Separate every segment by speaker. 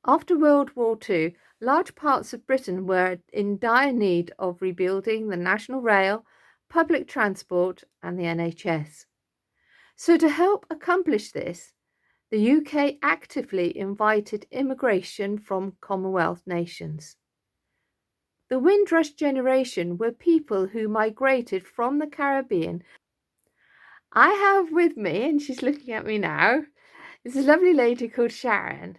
Speaker 1: After World War II, large parts of Britain were in dire need of rebuilding the national rail, public transport, and the NHS. So, to help accomplish this, the UK actively invited immigration from Commonwealth nations. The Windrush Generation were people who migrated from the Caribbean. I have with me, and she's looking at me now, this lovely lady called Sharon.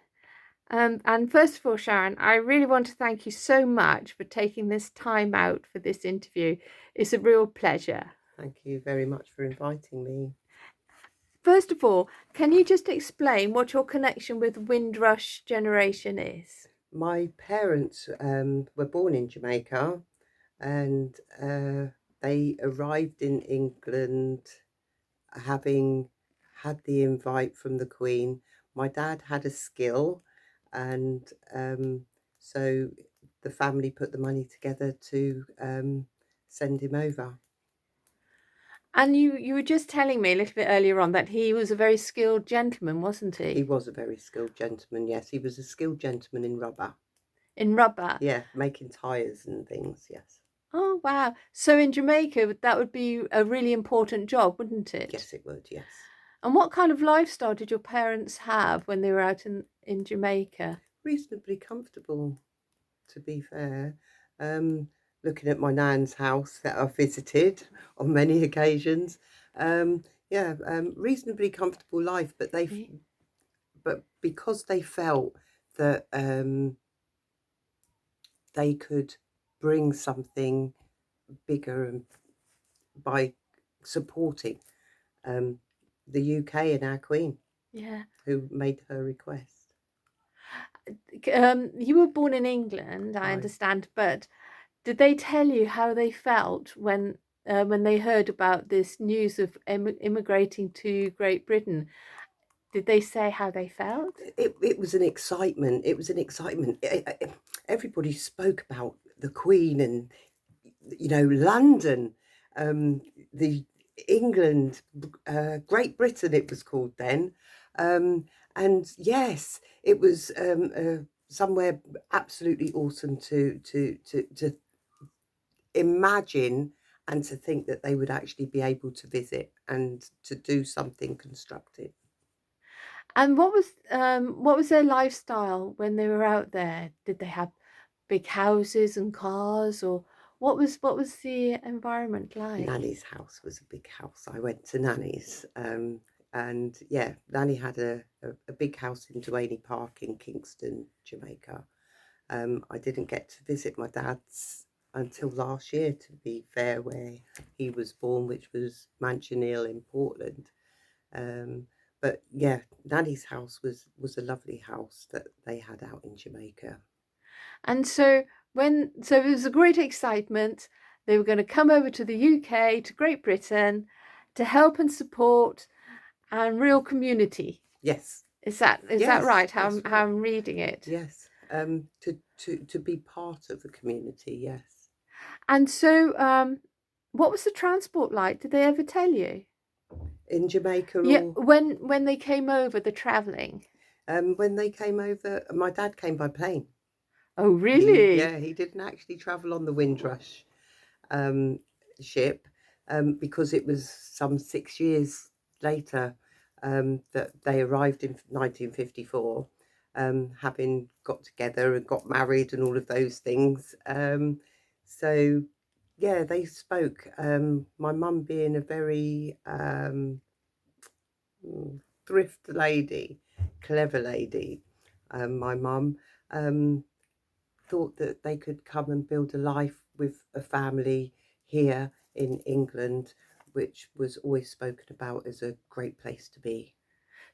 Speaker 1: And first of all, Sharon, I really want to thank you so much for taking this time out for this interview. It's a real pleasure.
Speaker 2: Thank you very much for inviting me.
Speaker 1: First of all, can you just explain what your connection with Windrush Generation is?
Speaker 2: My parents were born in Jamaica, and they arrived in England having had the invite from the Queen. My dad had a skill, and so the family put the money together to send him over.
Speaker 1: And you were just telling me a little bit earlier on that he was a very skilled gentleman, wasn't he?
Speaker 2: He was a very skilled gentleman, yes. He was a skilled gentleman in rubber.
Speaker 1: In rubber?
Speaker 2: Yeah, making tyres and things, yes.
Speaker 1: Oh, wow. So in Jamaica, that would be a really important job, wouldn't it?
Speaker 2: Yes, it would, yes.
Speaker 1: And what kind of lifestyle did your parents have when they were out in Jamaica?
Speaker 2: Reasonably comfortable, to be fair. Looking at my nan's house that I've visited on many occasions, reasonably comfortable life. But because they felt that they could bring something bigger and by supporting the UK and our Queen,
Speaker 1: Yeah.
Speaker 2: who made her request.
Speaker 1: You were born in England, I
Speaker 2: Right.
Speaker 1: understand, but did they tell you how they felt when they heard about this news of immigrating to Great Britain? Did they say how they felt?
Speaker 2: It was an excitement. It was an excitement. Everybody spoke about the Queen and, London, the England, Great Britain. It was called then, and yes, it was somewhere absolutely awesome to imagine and to think that they would actually be able to visit and to do something constructive.
Speaker 1: And what was their lifestyle when they were out there? Did they have big houses and cars, or what was the environment like?
Speaker 2: Nanny's house was a big house. I went to Nanny's, and yeah, Nanny had a big house in Duaney Park in Kingston, Jamaica. I didn't get to visit my dad's until last year, to be fair, where he was born, which was Mansion Hill in Portland. But yeah, Nanny's house was a lovely house that they had out in Jamaica.
Speaker 1: And so it was a great excitement. They were going to come over to the UK, to Great Britain, to help and support and real community.
Speaker 2: Yes.
Speaker 1: Is that
Speaker 2: Yes,
Speaker 1: right? How
Speaker 2: that's right.
Speaker 1: how I'm reading it?
Speaker 2: Yes. To be part of the community, yes.
Speaker 1: And so, what was the transport like? Did they ever tell you?
Speaker 2: In Jamaica,
Speaker 1: Yeah,
Speaker 2: or
Speaker 1: when they came over, the traveling.
Speaker 2: when they came over, my dad came by plane.
Speaker 1: Oh, really?
Speaker 2: He didn't actually travel on the Windrush ship, because it was some 6 years later that they arrived in 1954, having got together and got married and all of those things. So, yeah, they spoke. My mum being a very thrift lady, clever lady, my mum thought that they could come and build a life with a family here in England, which was always spoken about as a great place to be.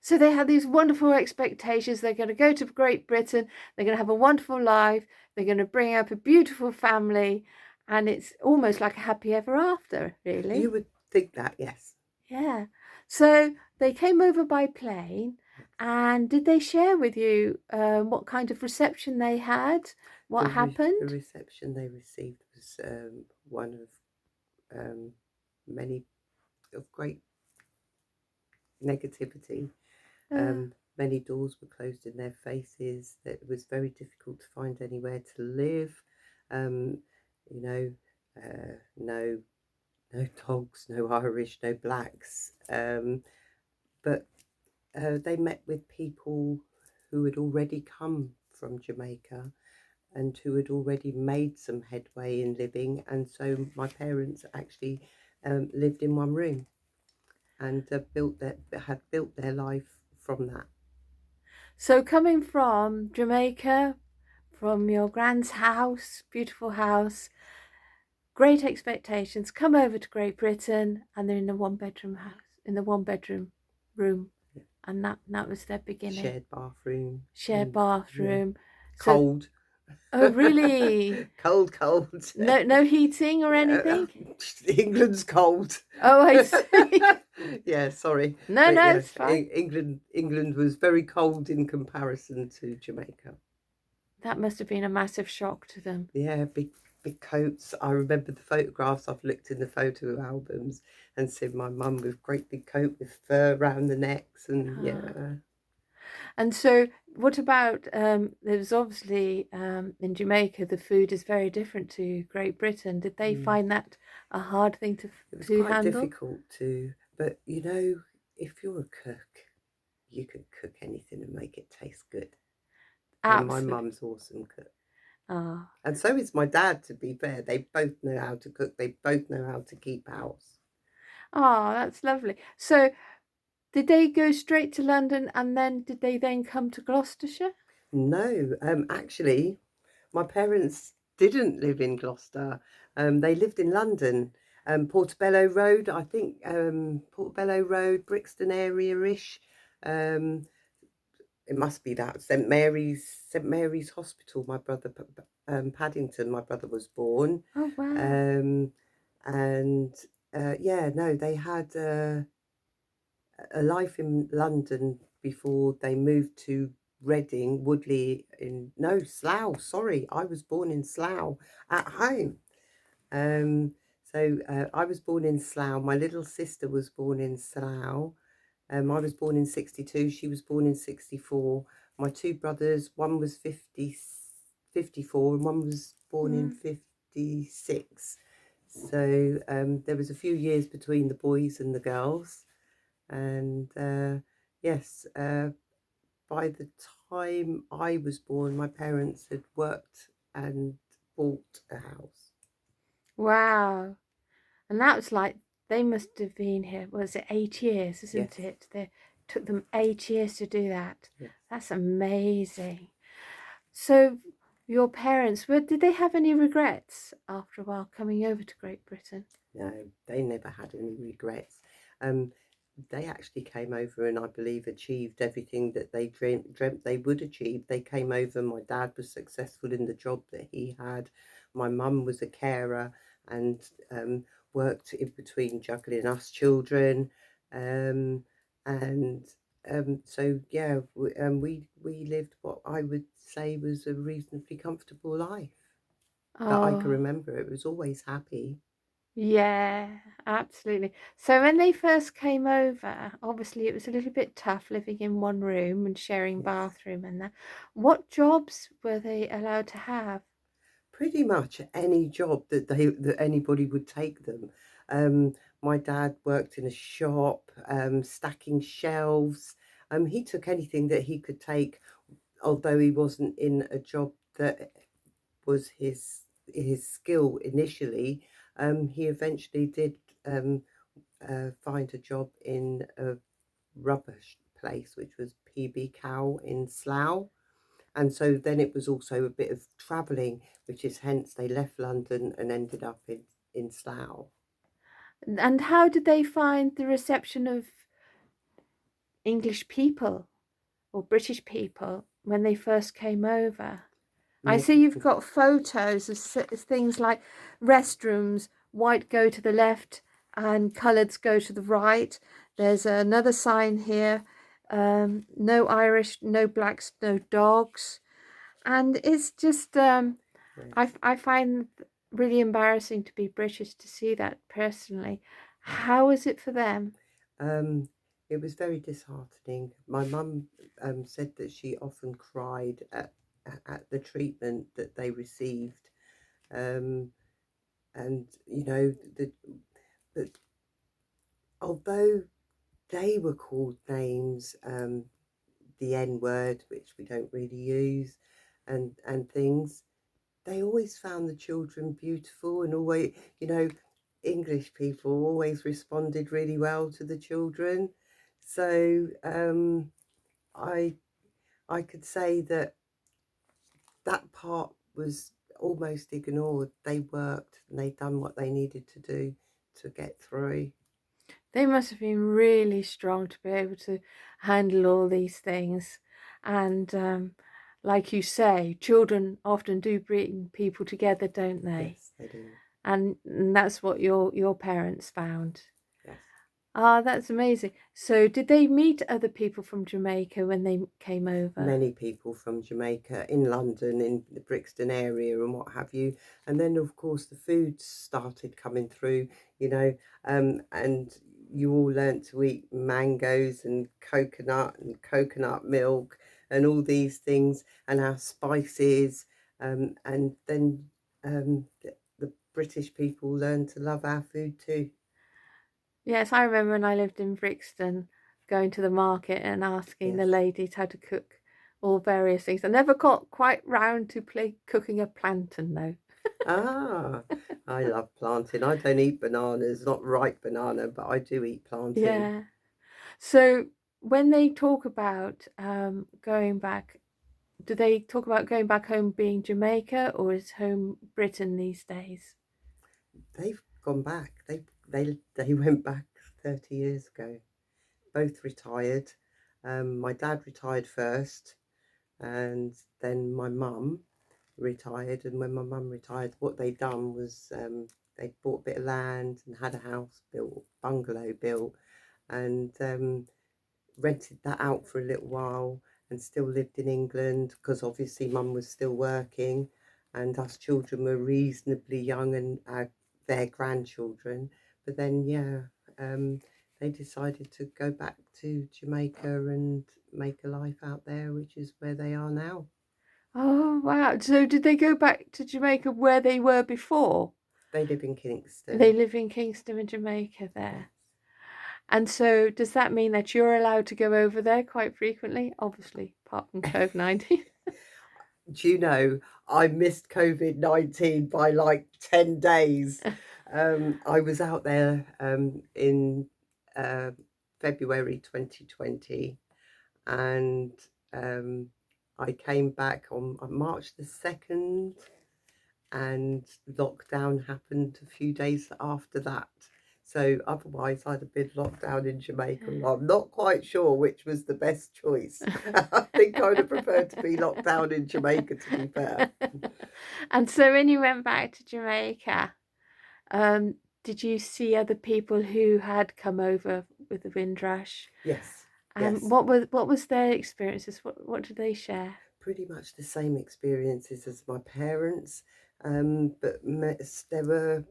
Speaker 1: So they had these wonderful expectations. They're going to go to Great Britain. They're going to have a wonderful life. They're going to bring up a beautiful family, and it's almost like a happy ever after, really.
Speaker 2: You would think that, yes.
Speaker 1: Yeah. So they came over by plane, and did they share with you what kind of reception they had? What happened?
Speaker 2: The reception they received was one of many of great negativity. many doors were closed in their faces. That it was very difficult to find anywhere to live. Um, you know, no dogs, no Irish, no blacks. But they met with people who had already come from Jamaica and who had already made some headway in living. And so my parents actually lived in one room and had built their life from that.
Speaker 1: So coming from Jamaica, from your grand's house, beautiful house, great expectations, come over to Great Britain, and they're in a one-bedroom house, in the one-bedroom room,
Speaker 2: Yeah.
Speaker 1: and that was their beginning.
Speaker 2: Shared bathroom.
Speaker 1: Shared bathroom.
Speaker 2: Yeah. Cold.
Speaker 1: Oh, really?
Speaker 2: Cold.
Speaker 1: No heating or anything?
Speaker 2: England's cold.
Speaker 1: Oh, I see.
Speaker 2: Yeah, sorry.
Speaker 1: No,
Speaker 2: But yeah,
Speaker 1: it's fine.
Speaker 2: England was very cold in comparison to Jamaica.
Speaker 1: That must have been a massive shock to them.
Speaker 2: Yeah, big coats. I remember the photographs. I've looked in the photo albums and seen my mum with great big coat with fur around the necks, and yeah.
Speaker 1: And so, what about? There's obviously in Jamaica the food is very different to Great Britain. Did they find that a hard thing to
Speaker 2: It was
Speaker 1: to
Speaker 2: quite
Speaker 1: handle?
Speaker 2: difficult to, but you know, if you're a cook, you can cook anything and make it taste good. And my
Speaker 1: Absolutely.
Speaker 2: mum's awesome cook.
Speaker 1: Ah,
Speaker 2: And so is my dad, to be fair. They both know how to cook. They both know how to keep house.
Speaker 1: that's lovely. So, did they go straight to London, and then did they then come to Gloucestershire?
Speaker 2: No, actually, my parents didn't live in Gloucester. They lived in London, Portobello Road, I think, Portobello Road, Brixton area-ish. It must be that St Mary's Hospital. My brother, Paddington, my brother was born,
Speaker 1: Oh wow.
Speaker 2: um, and yeah, no, they had a life in London before they moved to Reading, Woodley Slough. Sorry, I was born in Slough at home. Um, I was born in Slough. My little sister was born in Slough. I was born in 62. She was born in 64. My two brothers, one was 54 and one was born in 56. So there was a few years between the boys and the girls. And yes, by the time I was born, my parents had worked and bought a house.
Speaker 1: Wow. And that was like they must have been here. Was it 8 years? Isn't
Speaker 2: Yes.
Speaker 1: it? They took them 8 years to do that.
Speaker 2: Yes.
Speaker 1: That's amazing. So your parents, did they have any regrets after a while coming over to Great Britain?
Speaker 2: No, they never had any regrets. They actually came over and I believe achieved everything that they dreamt they would achieve. They came over. My dad was successful in the job that he had. My mum was a carer and worked in between juggling us children. And so yeah, we lived what I would say was a reasonably comfortable life that I can
Speaker 1: Oh,
Speaker 2: remember. It was always happy.
Speaker 1: yeah, absolutely. So when they first came over, obviously it was a little bit tough living in one room and sharing
Speaker 2: Yes.
Speaker 1: bathroom and that. What jobs were they allowed to have?
Speaker 2: Pretty much any job that anybody would take them. Um, my dad worked in a shop, stacking shelves. He took anything that he could take, although he wasn't in a job that was his skill initially. He eventually did find a job in a rubbish place, which was PB Cow in Slough. And so then it was also a bit of travelling, which is hence they left London and ended up in Slough.
Speaker 1: And how did they find the reception of English people or British people when they first came over? I
Speaker 2: No,
Speaker 1: see you've got photos of things like restrooms, white go to the left and coloured go to the right. There's another sign here, no Irish, no blacks, no dogs. And it's just, I find really embarrassing to be British to see that personally. How is it for them?
Speaker 2: It was very disheartening. My mum said that she often cried at the treatment that they received, um, and but although they were called names, the N word, which we don't really use, and things, they always found the children beautiful, and always, English people always responded really well to the children. So I I could say that that part was almost ignored. They worked and they done what they needed to do to get through.
Speaker 1: They must have been really strong to be able to handle all these things. And like you say, children often do bring people together, don't they?
Speaker 2: Yes, they do.
Speaker 1: And that's what your parents found.
Speaker 2: Yes.
Speaker 1: Ah, that's amazing. So did they meet other people from Jamaica when they came over?
Speaker 2: Many people from Jamaica in London, in the Brixton area, and what have you. And then, of course, the food started coming through, and you all learnt to eat mangoes and coconut milk and all these things and our spices. And then the British people learned to love our food too.
Speaker 1: Yes, I remember when I lived in Brixton, going to the market and asking the
Speaker 2: Yes.
Speaker 1: ladies how to cook all various things. I never got quite round to cooking a plantain though.
Speaker 2: Ah, I love plantain. I don't eat bananas, not ripe banana, but I do eat plantain.
Speaker 1: Yeah. So when they talk about going back, do they talk about going back home being Jamaica or is home Britain these days?
Speaker 2: They've gone back. They went back 30 years ago. Both retired. My dad retired first, and then my mum retired. And when my mum retired, what they'd done was they bought a bit of land and had a house built, bungalow built, and rented that out for a little while and still lived in England because obviously mum was still working and us children were reasonably young and their grandchildren. But then, yeah, they decided to go back to Jamaica and make a life out there, which is where they are now.
Speaker 1: Oh, wow. So did they go back to Jamaica where they were before?
Speaker 2: They live in
Speaker 1: They
Speaker 2: Kingston.
Speaker 1: live in Kingston in Jamaica
Speaker 2: Yes.
Speaker 1: there. And so does that mean that you're allowed to go over there quite frequently? Obviously, apart from COVID-19.
Speaker 2: Do you know, I missed COVID-19 by like 10 days. I was out there in uh, February 2020 and um, I came back on March the 2nd and lockdown happened a few days after that. So otherwise, I'd have been locked down in Jamaica. And I'm not quite sure which was the best choice. I think I would have preferred to be locked down in Jamaica, to be fair.
Speaker 1: And so when you went back to Jamaica, um, did you see other people who had come over with the Windrush?
Speaker 2: Yes,
Speaker 1: And
Speaker 2: yes.
Speaker 1: what was their experiences? What did they share?
Speaker 2: Pretty much the same experiences as my parents, but there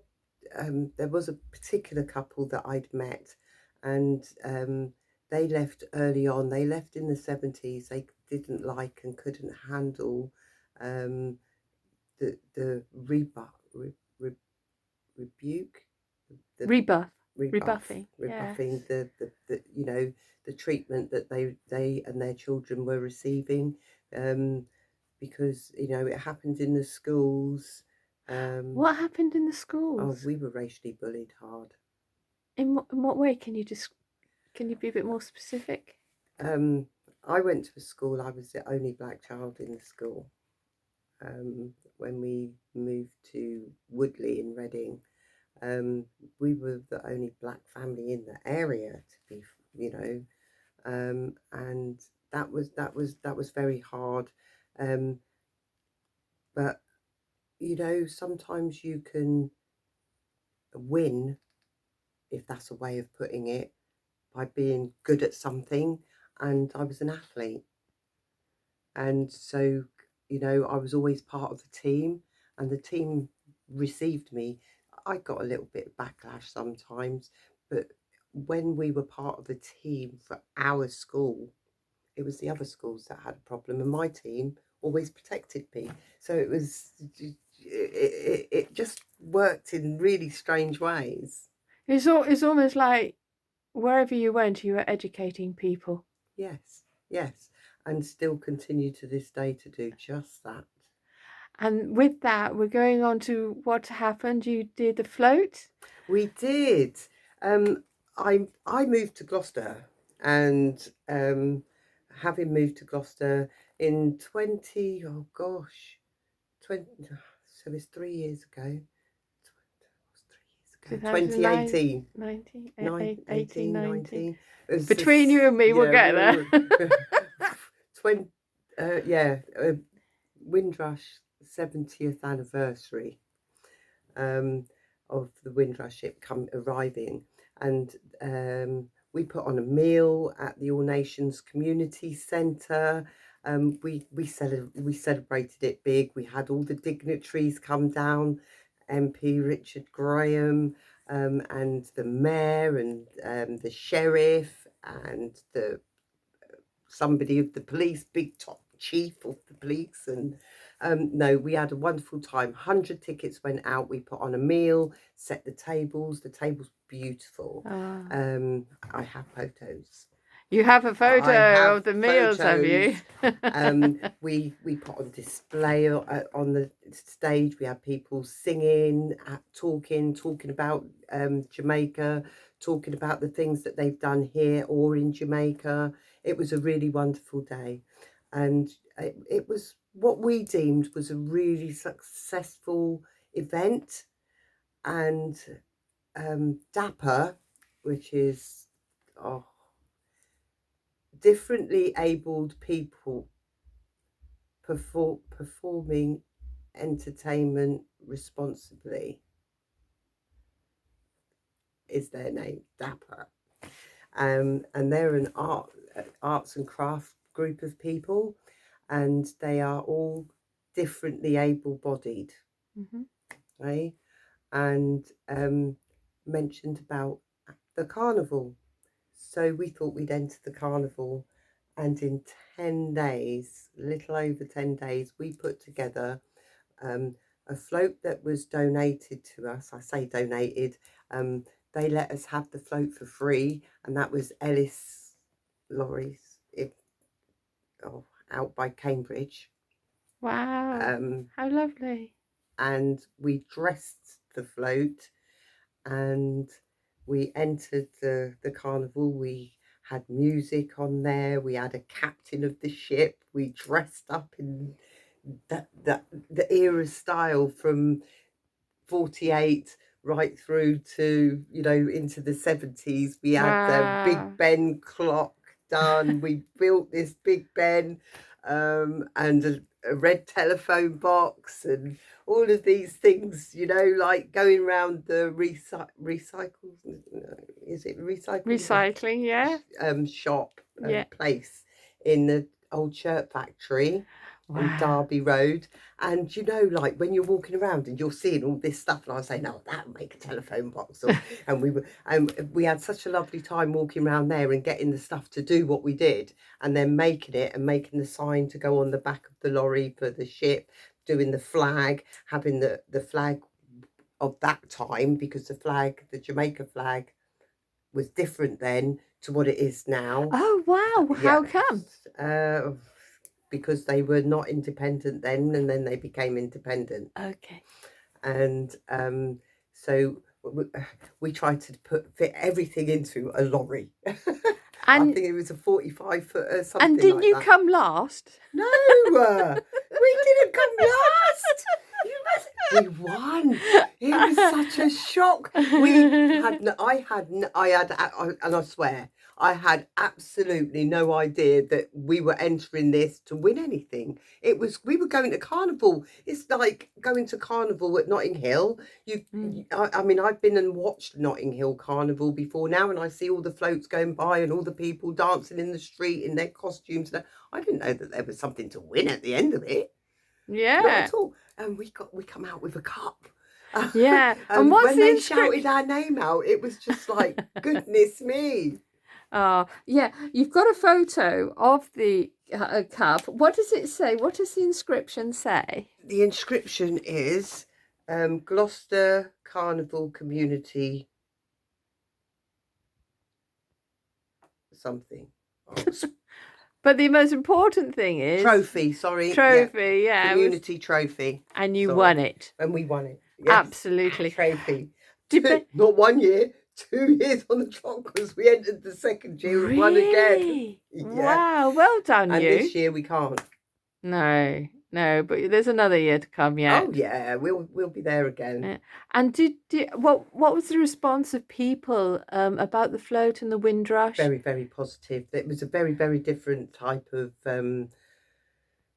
Speaker 2: was a particular couple that I'd met, and they left early on. They left in the 70s. They didn't like and couldn't handle um, the rebuke, the
Speaker 1: Rebuff,
Speaker 2: rebuff,
Speaker 1: rebuffing. Yes.
Speaker 2: rebuffing the treatment that they and their children were receiving, um, because it happened in the schools.
Speaker 1: What happened in the
Speaker 2: Oh,
Speaker 1: schools?
Speaker 2: we were racially bullied hard.
Speaker 1: In what way can you be a bit more specific?
Speaker 2: Um, I went to a school. I was the only black child in the school. When we moved to Woodley in Reading, um, we were the only black family in the area to be, you know, and that was very hard. Um, but sometimes you can win, if that's a way of putting it, by being good at something. And I was an athlete, and so I was always part of the team, and the team received me. I got a little bit of backlash sometimes, but when we were part of a team for our school, it was the other schools that had a problem, and my team always protected me. So it just worked in really strange ways.
Speaker 1: It's almost like wherever you went, you were educating people.
Speaker 2: Yes, yes, and still continue to this day to do just that.
Speaker 1: And with that, we're going on to what happened. You did the float.
Speaker 2: We did. I moved to Gloucester, and having moved to Gloucester in 20, oh gosh, 20, so it's 3 years ago. 2018.
Speaker 1: 19, 18,
Speaker 2: 18,
Speaker 1: 19.
Speaker 2: 19. It was
Speaker 1: Between you and me, we'll get
Speaker 2: there. 20, Windrush 70th anniversary of the Windrush ship arriving, and we put on a meal at the All Nations Community Centre. We celebrated it big. We had all the dignitaries come down, MP Richard Graham, and the mayor, and the sheriff, and somebody of the police, big top chief of the police, and no, we had a wonderful time. 100 tickets went out. We put on a meal, set the tables. The tables were beautiful. I have photos.
Speaker 1: You have a photo of the meals, have you?
Speaker 2: We put on display on the stage. We had people singing, talking about Jamaica, talking about the things that they've done here or in Jamaica. It was a really wonderful day, and it was what we deemed was a really successful event. And DAPA, which is differently abled people performing entertainment responsibly, is their name, DAPA. And they're an arts and craft group of people, and they are all differently able-bodied. Right? And mentioned about the carnival. So we thought we'd enter the carnival, and in 10 days, a little over 10 days, we put together a float that was donated to us. I say donated. They let us have the float for free, and that was Ellis lorries out by Cambridge.
Speaker 1: Wow, how lovely.
Speaker 2: And we dressed the float, and we entered the carnival. We had music on there. We had a captain of the ship. We dressed up in the era style from 48 right through to, into the 70s. We had the Big Ben clock done. We built this Big Ben, and a red telephone box, and all of these things, like going around the
Speaker 1: recycling, yeah,
Speaker 2: shop place in the old shirt factory on Derby Road. And like when you're walking around and you're seeing all this stuff, and I was saying, no, that'll make a telephone box. And we had such a lovely time walking around there and getting the stuff to do what we did, and then making it, and making the sign to go on the back of the lorry for the ship, doing the flag, having the flag of that time, because the Jamaica flag was different then to what it is now.
Speaker 1: Oh wow, how come?
Speaker 2: Because they were not independent then, and then they became independent.
Speaker 1: Okay.
Speaker 2: And so we tried to fit everything into a lorry. I think it was a 45-footer, something.
Speaker 1: And didn't you come last?
Speaker 2: No, we didn't come last. We won. It was such a shock. And I swear, I had absolutely no idea that we were entering this to win anything. We were going to carnival. It's like going to carnival at Notting Hill. I mean, I've been and watched Notting Hill Carnival before now, and I see all the floats going by and all the people dancing in the street in their costumes. I didn't know that there was something to win at the end of it.
Speaker 1: Yeah.
Speaker 2: Not at all. And we come out with a cup,
Speaker 1: Yeah. And
Speaker 2: And
Speaker 1: what's
Speaker 2: when
Speaker 1: the
Speaker 2: they
Speaker 1: inscription?
Speaker 2: shouted our name out, it was just like, goodness me.
Speaker 1: Yeah, you've got a photo of the cup. What does it say? What does the inscription say?
Speaker 2: The inscription is Gloucester Carnival Community something.
Speaker 1: But the most important thing is
Speaker 2: Trophy, sorry.
Speaker 1: trophy. Yeah,
Speaker 2: community trophy.
Speaker 1: and you
Speaker 2: Sorry.
Speaker 1: won it.
Speaker 2: And we won it. Yes.
Speaker 1: Absolutely.
Speaker 2: Trophy.
Speaker 1: Did
Speaker 2: Not 1 year, 2 years on the trot, because we entered the second year and won again.
Speaker 1: Really?
Speaker 2: Yeah.
Speaker 1: Wow, well done,
Speaker 2: And
Speaker 1: you.
Speaker 2: this year we can't.
Speaker 1: No, but there's another year to come yet.
Speaker 2: Oh yeah, we'll be there again.
Speaker 1: Yeah. And what was the response of people about the float and the Windrush?
Speaker 2: Very, very positive. It was a very, very different type of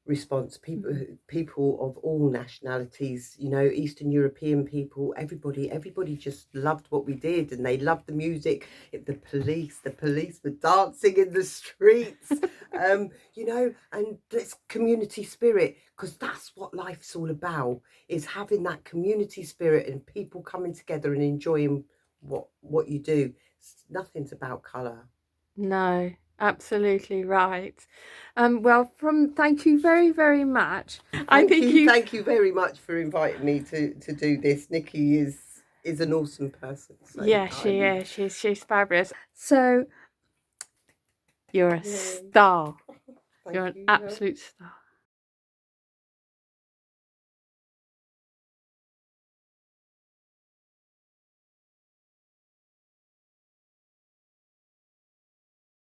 Speaker 2: response. People of all nationalities, you know, Eastern European people, everybody just loved what we did, and they loved the music. The police were dancing in the streets. You know, and it's community spirit, because that's what life's all about, is having that community spirit and people coming together and enjoying what you do. Nothing's about colour.
Speaker 1: No, absolutely right. Well, thank you very, very much.
Speaker 2: Thank you very much for inviting me to do this. Nikki is an awesome person. So
Speaker 1: Yeah, she is. She's fabulous. So you're a star. You're an absolute star.